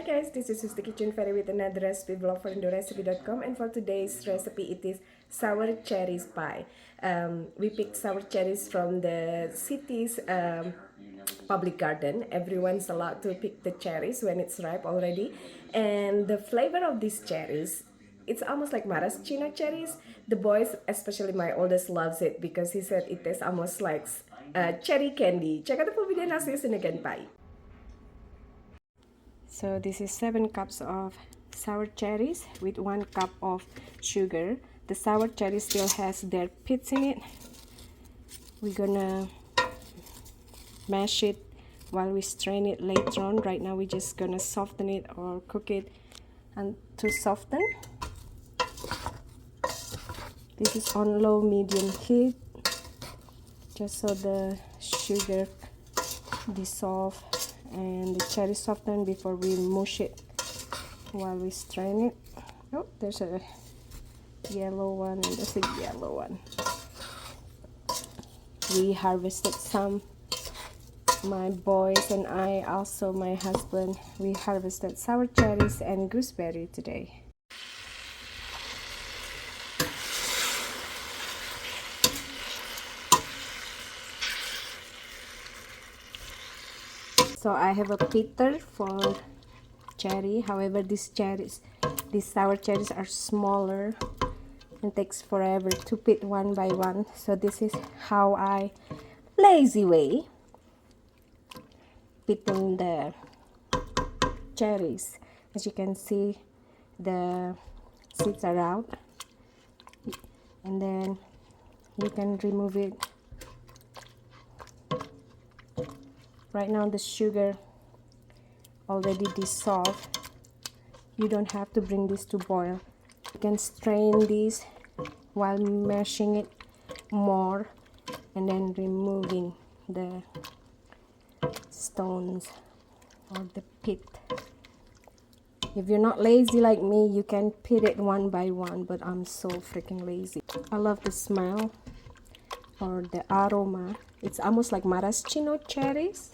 guys, this is the Kitchen Fairy with another recipe vlog for indorecipe.com, and for today's recipe it is sour cherries pie. We picked sour cherries from the city's public garden. Everyone's allowed to pick the cherries when it's ripe already, and the flavor of these cherries, it's almost like maraschino cherries. The boys, especially my oldest, loves it because he said it tastes almost like cherry candy. Check out the full video and I'll see you soon again. Bye. So this is 7 cups of sour cherries with 1 cup of sugar. The sour cherry still has their pits in it. We're gonna mash it while we strain it later on. Right now we're just gonna soften it or cook it and to soften. This is on low medium heat just so the sugar dissolve and the cherry soften before we mush it while we strain it. Oh, there's a yellow one and there's a yellow one. We harvested some, my boys and I, also my husband, we harvested sour cherries and gooseberry today. So I have a pitter for cherry. However, these sour cherries are smaller and takes forever to pit one by one. So this is how I lazy way pitting the cherries. As you can see, the seeds are out, and then you can remove it. Right now the sugar already dissolved. You don't have to bring this to boil. You can strain this while mashing it more and then removing the stones or the pit. If you're not lazy like me, you can pit it one by one, but I'm so freaking lazy. I love the smell or the aroma. It's almost like maraschino cherries.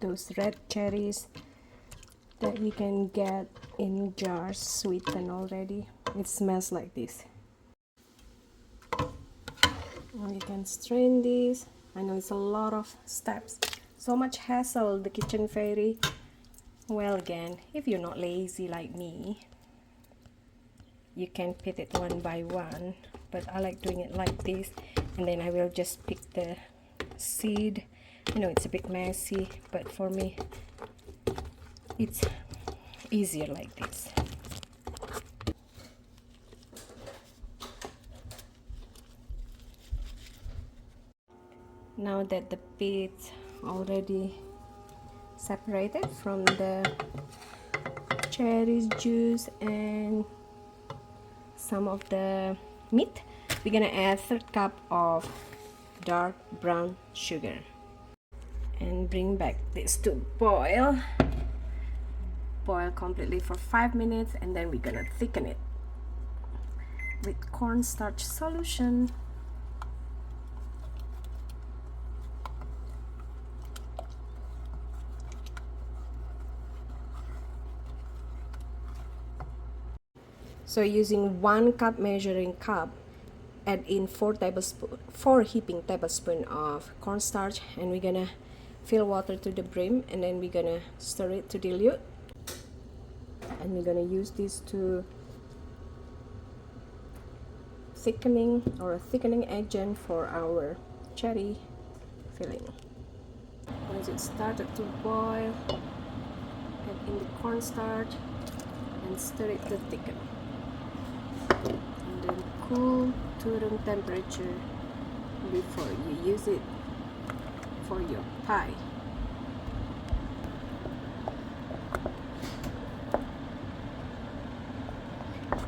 Those red cherries that you can get in jars sweetened already. It smells like this. Now you can strain this. I know it's a lot of steps, so much hassle, the Kitchen Fairy. Well, again, if you're not lazy like me, you can pit it one by one, but I like doing it like this, and then I will just pick the seed. I know it's a bit messy, but for me it's easier like this. Now that the pits already separated from the cherries juice and some of the meat, we're gonna add 1/3 cup of dark brown sugar and bring back this to boil completely for 5 minutes, and then we're gonna thicken it with cornstarch solution. So using 1 cup measuring cup, add in 4 heaping tablespoons of cornstarch, and we're gonna fill water to the brim, and then we're gonna stir it to dilute, and we're gonna use this to thickening agent for our cherry filling. Once it started to boil, add in the cornstarch and stir it to thicken, and then cool to room temperature before you use it for your pie.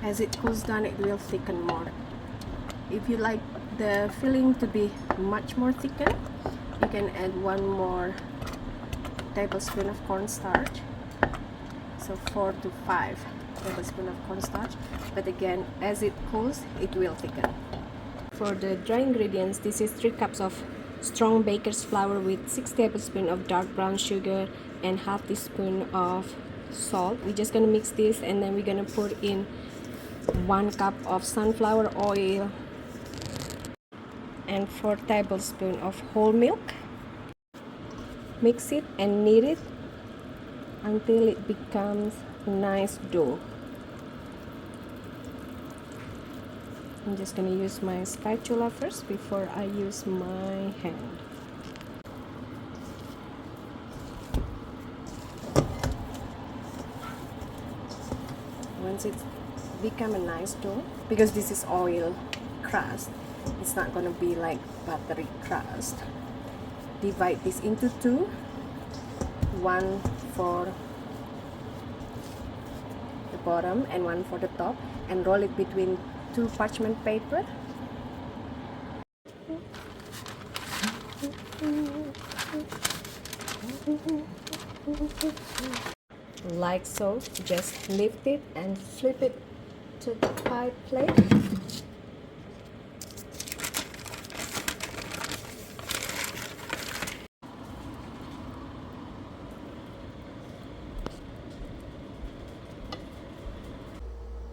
As it cools down, it will thicken more. If you like the filling to be much more thickened, you can add 1 more tablespoon of cornstarch. So 4 to 5 tablespoons of cornstarch. But again, as it cools, it will thicken. For the dry ingredients, this is 3 cups of strong baker's flour with 6 tablespoons of dark brown sugar and half teaspoon of salt. We're just gonna mix this, and then we're gonna put in 1 cup of sunflower oil and 4 tablespoons of whole milk. Mix it and knead it until it becomes nice dough. I'm just gonna use my spatula first before I use my hand. Once it's become a nice dough, because this is oil crust, it's not gonna be like buttery crust. Divide this into two, one for the bottom and one for the top, and roll it between 2 parchment paper. Like so. Just lift it and flip it to the pie plate.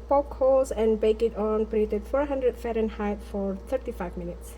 Poke holes and bake it on preheated 400 Fahrenheit for 35 minutes.